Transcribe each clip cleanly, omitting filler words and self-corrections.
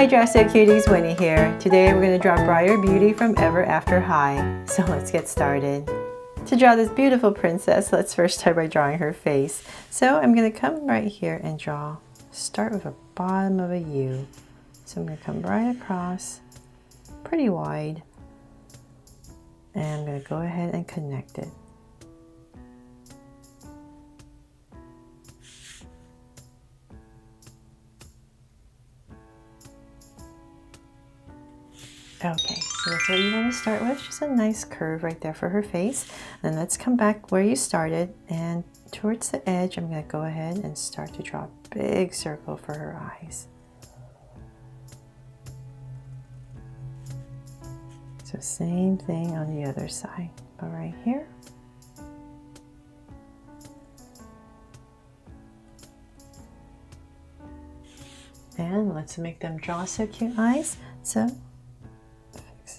Hi Dress It Cuties, Winnie here. Today we're going to draw Briar Beauty from Ever After High. So let's get started. To draw this beautiful princess, let's first start by drawing her face. So I'm going to come right here and start with the bottom of a U. So I'm going to come right across, pretty wide, and I'm going to go ahead and connect it. Okay, so that's what you want to start with, just a nice curve right there for her face. Then let's come back where you started, and towards the edge I'm going to go ahead and start to draw a big circle for her eyes. So same thing on the other side, but right here. And let's make them draw so cute eyes. So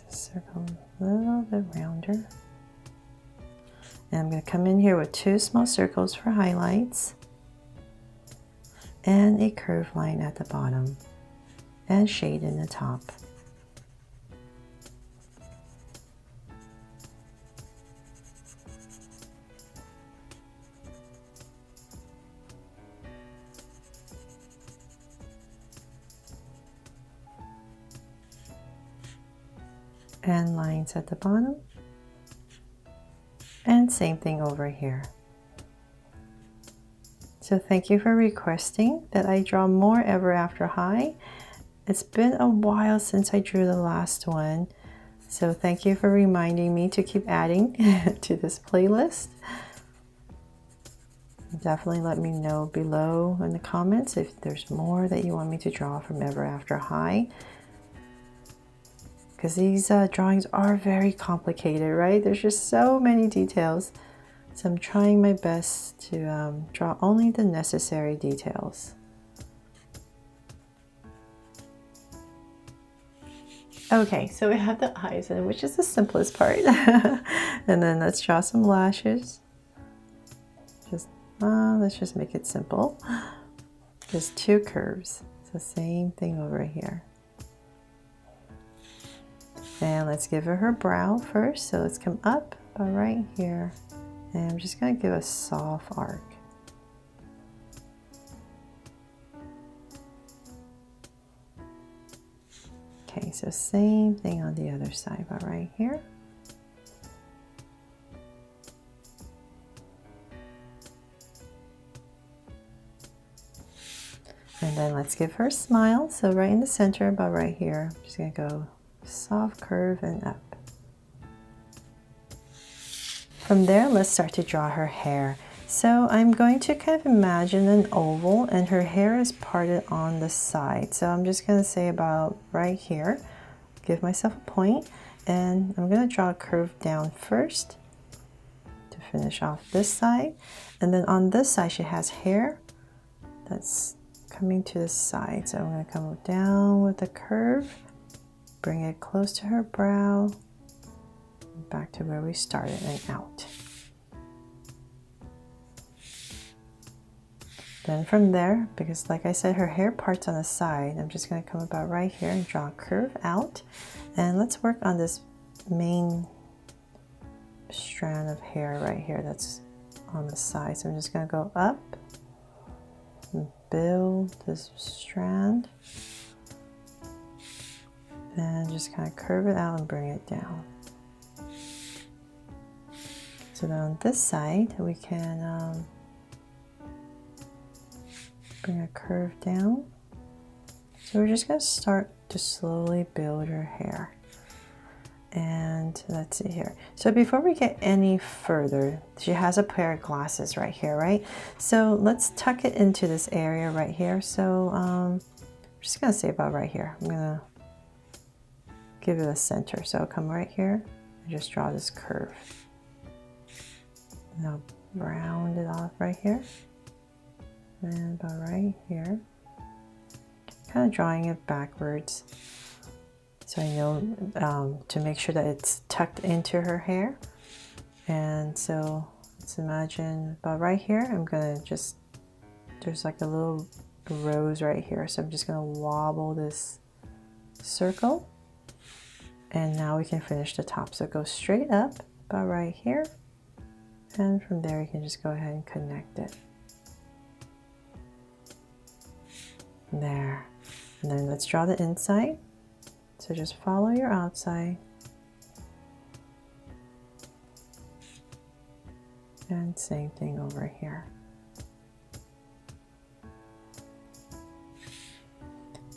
circle a little bit rounder, and I'm going to come in here with two small circles for highlights and a curved line at the bottom and shade in the top. And lines at the bottom, and same thing over here. So thank you for requesting that I draw more Ever After High. It's been a while since I drew the last one, so thank you for reminding me to keep adding to this playlist. Definitely let me know below in the comments if there's more that you want me to draw from Ever After High, because these drawings are very complicated, right? There's just so many details. So I'm trying my best to draw only the necessary details. Okay, so we have the eyes, which is the simplest part. And then let's draw some lashes. Let's just make it simple. Just two curves. So same thing over here. And let's give her brow first. So let's come up about right here. And I'm just going to give a soft arc. Okay, so same thing on the other side, about right here. And then let's give her a smile. So right in the center, about right here, I'm just going to go soft curve and up. From there, let's start to draw her hair. So I'm going to kind of imagine an oval, and her hair is parted on the side. So I'm just going to say about right here, give myself a point, and I'm going to draw a curve down first to finish off this side. And then on this side, she has hair that's coming to the side. So I'm going to come down with a curve, bring it close to her brow, back to where we started and out. Then from there, because like I said, her hair parts on the side, I'm just going to come about right here and draw a curve out. And let's work on this main strand of hair right here that's on the side. So I'm just going to go up and build this strand, and just kind of curve it out and bring it down. So then on this side, we can bring a curve down. So we're just going to start to slowly build her hair. And let's see here. So before we get any further, she has a pair of glasses right here, right? So let's tuck it into this area right here. So I'm just going to say about right here. I'm going to give it a center. So I'll come right here and just draw this curve. And I'll round it off right here. And about right here. Kind of drawing it backwards. So I know to make sure that it's tucked into her hair. And so let's imagine about right here, I'm going to there's like a little rose right here. So I'm just going to wobble this circle, and now we can finish the top. So go straight up about right here, and from there you can just go ahead and connect it. There. And then let's draw the inside. So just follow your outside. And same thing over here.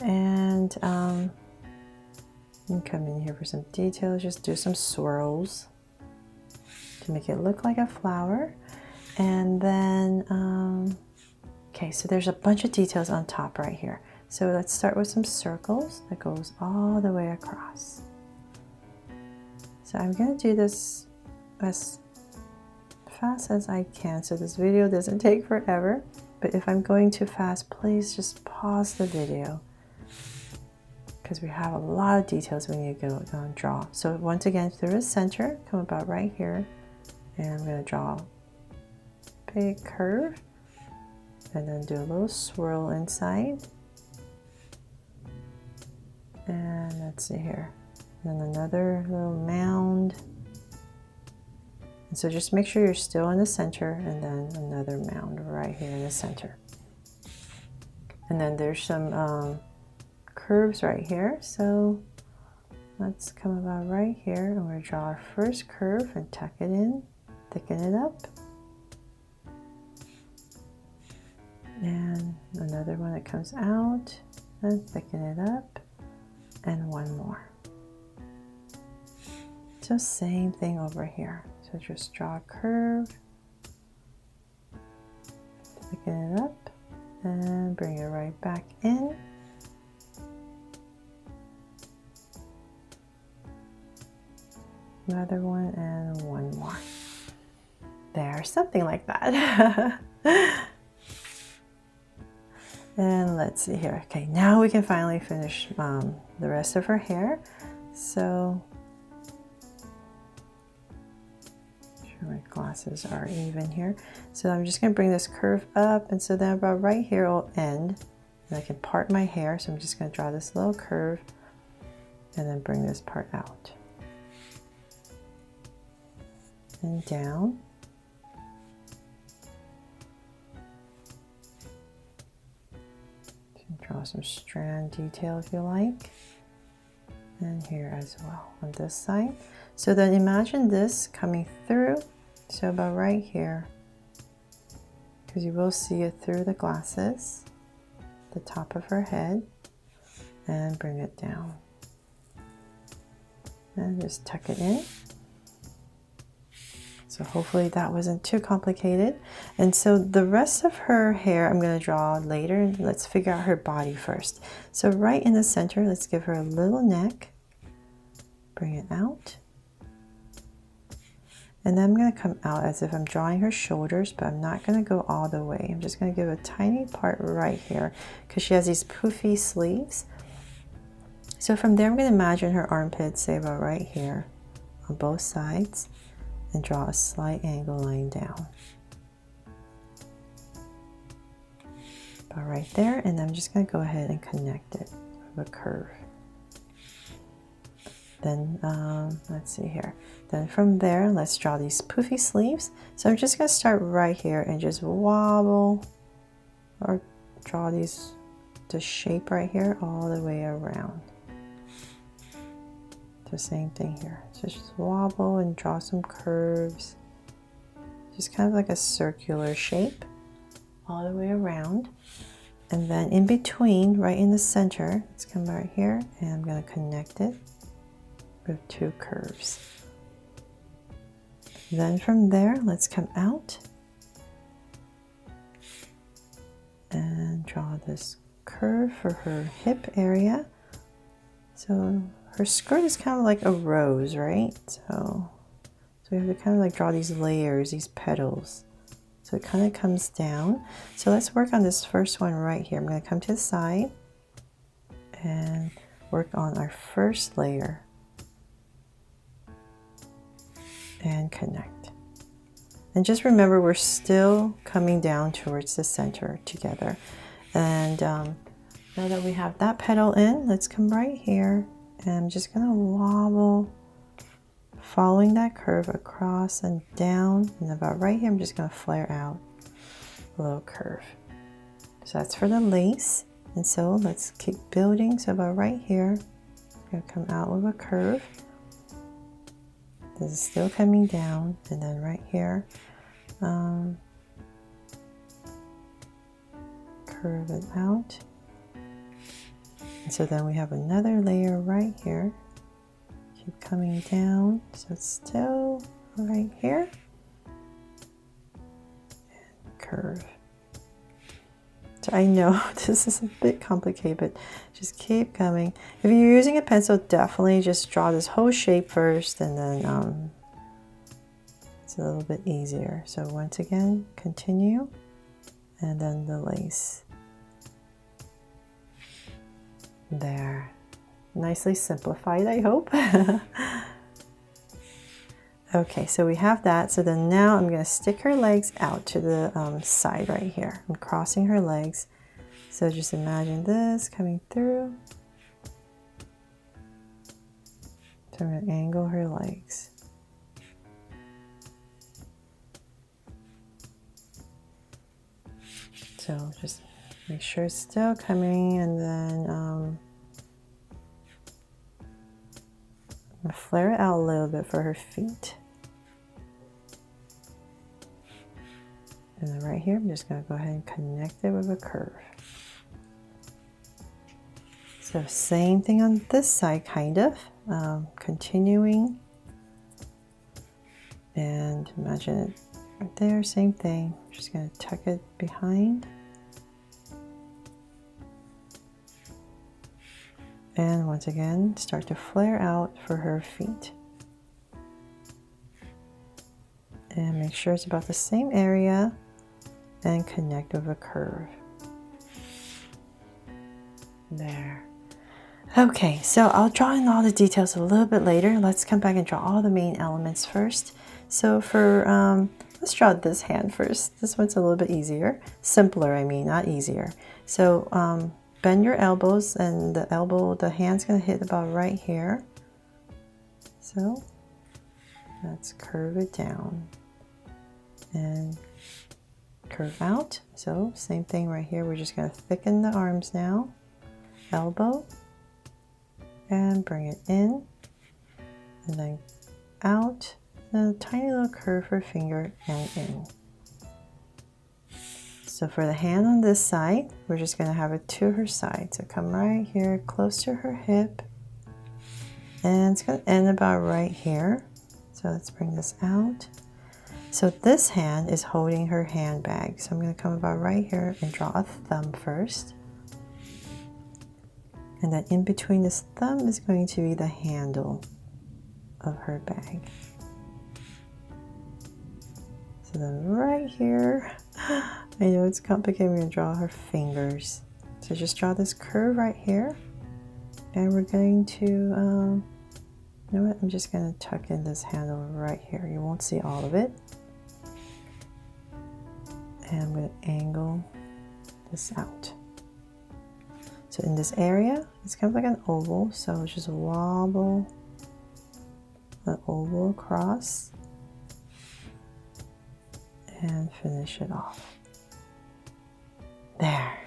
And you can come in here for some details, just do some swirls to make it look like a flower. And then, okay, so there's a bunch of details on top right here. So let's start with some circles that goes all the way across. So I'm gonna do this as fast as I can so this video doesn't take forever. But if I'm going too fast, please just pause the video, because we have a lot of details we need to go and draw. So once again, through the center, come about right here, and I'm going to draw a big curve, and then do a little swirl inside. And let's see here, and then another little mound. And so just make sure you're still in the center, and then another mound right here in the center. And then there's some curves right here. So let's come about right here, and we're gonna draw our first curve and tuck it in, thicken it up. And another one that comes out, and thicken it up, and one more. So same thing over here. So just draw a curve, thicken it up, and bring it right back in. Another one and one more. There, something like that. And let's see here. Okay, now we can finally finish the rest of her hair. So my glasses are even here. So I'm just going to bring this curve up, and so then about right here it will end, and I can part my hair. So I'm just going to draw this little curve and then bring this part out and down. You can draw some strand detail if you like, and here as well on this side. So then imagine this coming through, so about right here, because you will see it through the glasses, the top of her head, and bring it down. And just tuck it in. So hopefully that wasn't too complicated. And so the rest of her hair I'm going to draw later. Let's figure out her body first. So right in the center, let's give her a little neck. Bring it out. And then I'm going to come out as if I'm drawing her shoulders, but I'm not going to go all the way. I'm just going to give a tiny part right here because she has these poofy sleeves. So from there, I'm going to imagine her armpits, say about right here on both sides, and draw a slight angle line down. About right there, and I'm just going to go ahead and connect it with a curve. Then let's see here. Then from there, let's draw these poofy sleeves. So I'm just going to start right here and just wobble or draw this shape right here all the way around. The same thing here. So just wobble and draw some curves. Just kind of like a circular shape all the way around. And then in between, right in the center, let's come right here, and I'm going to connect it with two curves. Then from there, let's come out and draw this curve for her hip area. So her skirt is kind of like a rose, right? So we have to kind of like draw these layers, these petals. So it kind of comes down. So let's work on this first one right here. I'm going to come to the side and work on our first layer and connect. And just remember, we're still coming down towards the center together. And Now that we have that petal in, let's come right here, and I'm just gonna wobble, following that curve across and down, and about right here I'm just going to flare out a little curve. So that's for the lace, and so let's keep building. So about right here I'm going to come out with a curve. This is still coming down, and then right here curve it out, and so then we have another layer right here. Keep coming down, so it's still right here, and curve. So I know this is a bit complicated, but just keep coming. If you're using a pencil, definitely just draw this whole shape first, and then it's a little bit easier. So once again, continue, and then the lace. There. Nicely simplified, I hope. Okay, so we have that. So then now I'm going to stick her legs out to the side right here. I'm crossing her legs. So just imagine this coming through. So I'm going to angle her legs. So just make sure it's still coming, and then flare it out a little bit for her feet. And then right here, I'm just going to go ahead and connect it with a curve. So same thing on this side, kind of. Continuing. And imagine it right there, same thing. I'm just going to tuck it behind. And once again, start to flare out for her feet. And make sure it's about the same area, and connect with a curve. There. Okay, so I'll draw in all the details a little bit later. Let's come back and draw all the main elements first. So for, let's draw this hand first. This one's a little bit easier. Simpler, I mean, not easier. So, bend your elbows, and the hand's going to hit about right here. So let's curve it down and curve out. So same thing right here. We're just going to thicken the arms now. Elbow, and bring it in, and then out, and a tiny little curve for finger and in. So for the hand on this side, we're just going to have it to her side. So come right here, close to her hip, and it's going to end about right here. So let's bring this out. So this hand is holding her handbag. So I'm going to come about right here and draw a thumb first. And then in between this thumb is going to be the handle of her bag. So then right here, I know it's complicated, we're going to draw her fingers. So just draw this curve right here. And we're going to, you know what, I'm just going to tuck in this handle right here. You won't see all of it. And I'm going to angle this out. So in this area, it's kind of like an oval. So just wobble the oval across and finish it off. There.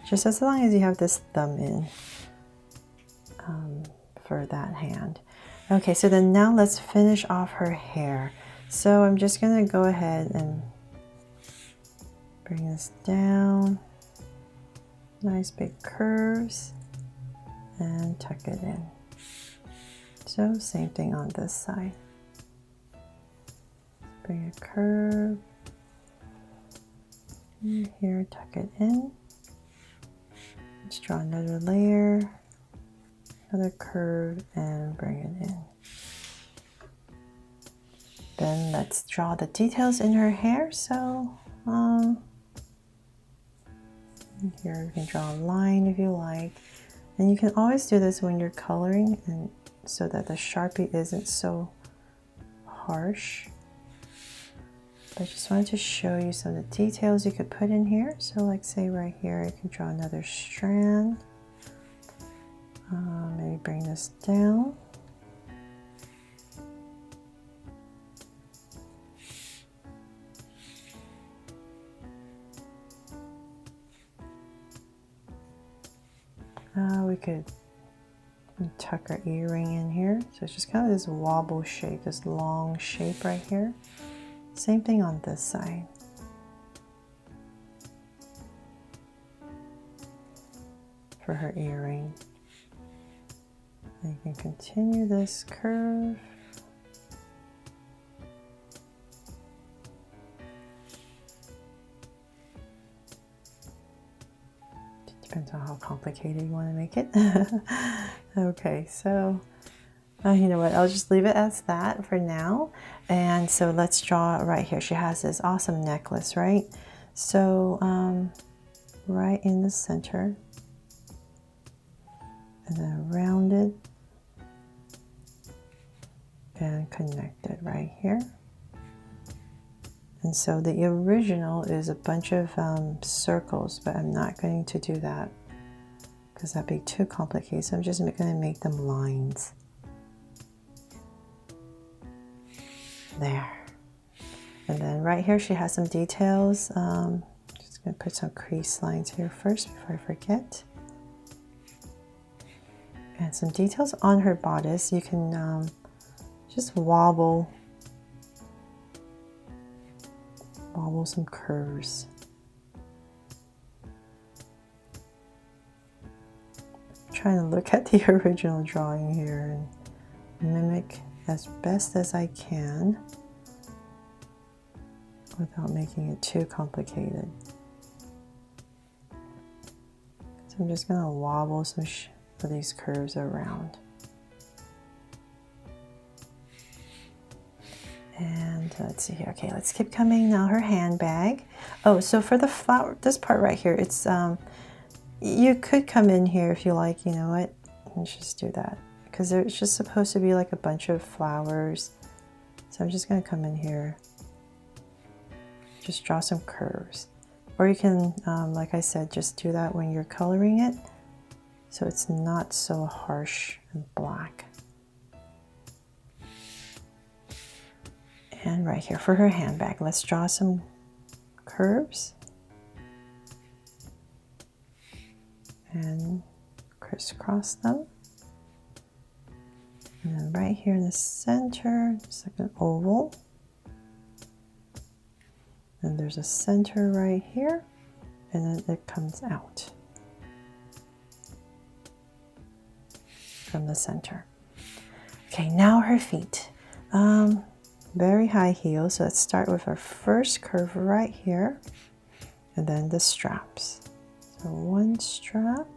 Just as long as you have this thumb in for that hand. Okay, so then now let's finish off her hair. So I'm just going to go ahead and bring this down. Nice big curves, and tuck it in. So same thing on this side. Bring a curve. And here, tuck it in. Let's draw another layer, another curve, and bring it in. Then let's draw the details in her hair. So here you can draw a line if you like. And you can always do this when you're coloring, and so that the Sharpie isn't so harsh. I just wanted to show you some of the details you could put in here. So like say right here, I can draw another strand. Maybe bring this down. We could tuck our earring in here. So it's just kind of this wobble shape, this long shape right here. Same thing on this side. For her earring. And you can continue this curve. Depends on how complicated you want to make it. Okay, so you know what, I'll just leave it as that for now. And so let's draw right here. She has this awesome necklace, right? So right in the center, and then around it and connect it right here. And so the original is a bunch of circles, but I'm not going to do that because that'd be too complicated. So I'm just going to make them lines. There. And then right here she has some details. Just going to put some crease lines here first before I forget. And some details on her bodice. You can just wobble some curves. I'm trying to look at the original drawing here and mimic as best as I can without making it too complicated. So I'm just going to wobble some of these curves around. And let's see here. Okay, let's keep coming now. Her handbag. Oh, so for the flower, this part right here, it's you could come in here if you like. You know what? Let's just do that because it's just supposed to be like a bunch of flowers. So I'm just going to come in here, just draw some curves, or you can, like I said, just do that when you're coloring it, so it's not so harsh and black. And right here for her handbag, let's draw some curves and crisscross them. And then right here in the center, just like an oval. And there's a center right here, and then it comes out from the center. Okay, now her feet. Very high heel, so let's start with our first curve right here, and then the straps. So one strap.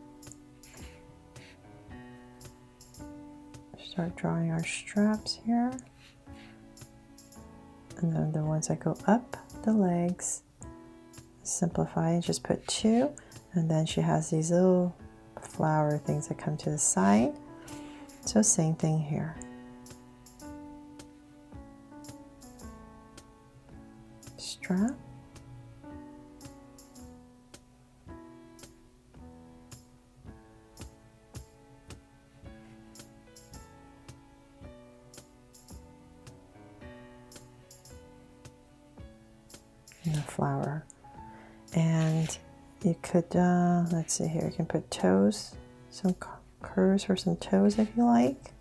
Start drawing our straps here. And then the ones that go up the legs, simplify and just put 2. And then she has these little flower things that come to the side. So same thing here. Strap. And the flower. And you could, let's see here, you can put toes, some curves for some toes if you like.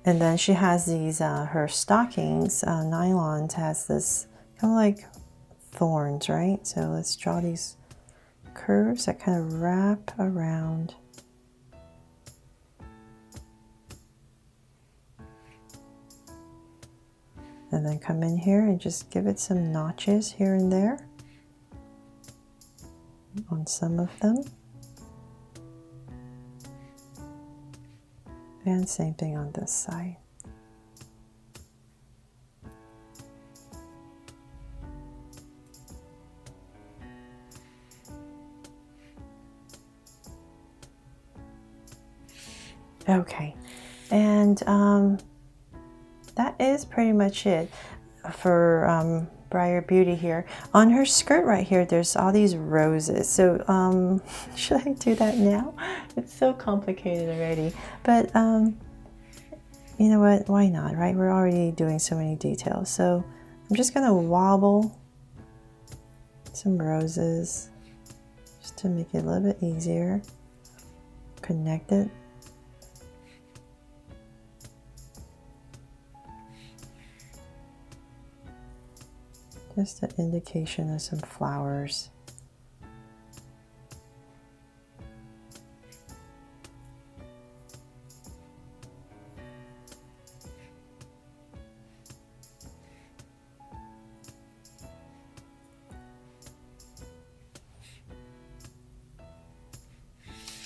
And then she has these, her stockings, nylons, has this kind of like thorns, right? So let's draw these curves that kind of wrap around. And then come in here and just give it some notches here and there on some of them. And same thing on this side. Okay, and that is pretty much it for Briar Beauty here. On her skirt right here, there's all these roses. So should I do that now? It's so complicated already. But you know what? Why not, right? We're already doing so many details. So I'm just gonna wobble some roses just to make it a little bit easier. Connect it. Just an indication of some flowers.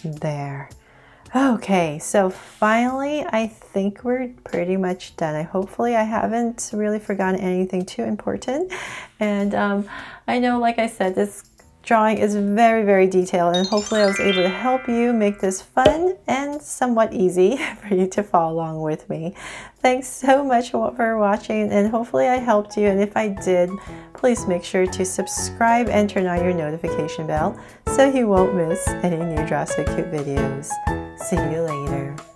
There. Okay, so finally, I think we're pretty much done. Hopefully I haven't really forgotten anything too important. And I know, like I said, this drawing is very, very detailed, and hopefully I was able to help you make this fun and somewhat easy for you to follow along with me. Thanks so much for watching, and hopefully I helped you. And if I did, please make sure to subscribe and turn on your notification bell so you won't miss any new Draw So Cute videos. See you later.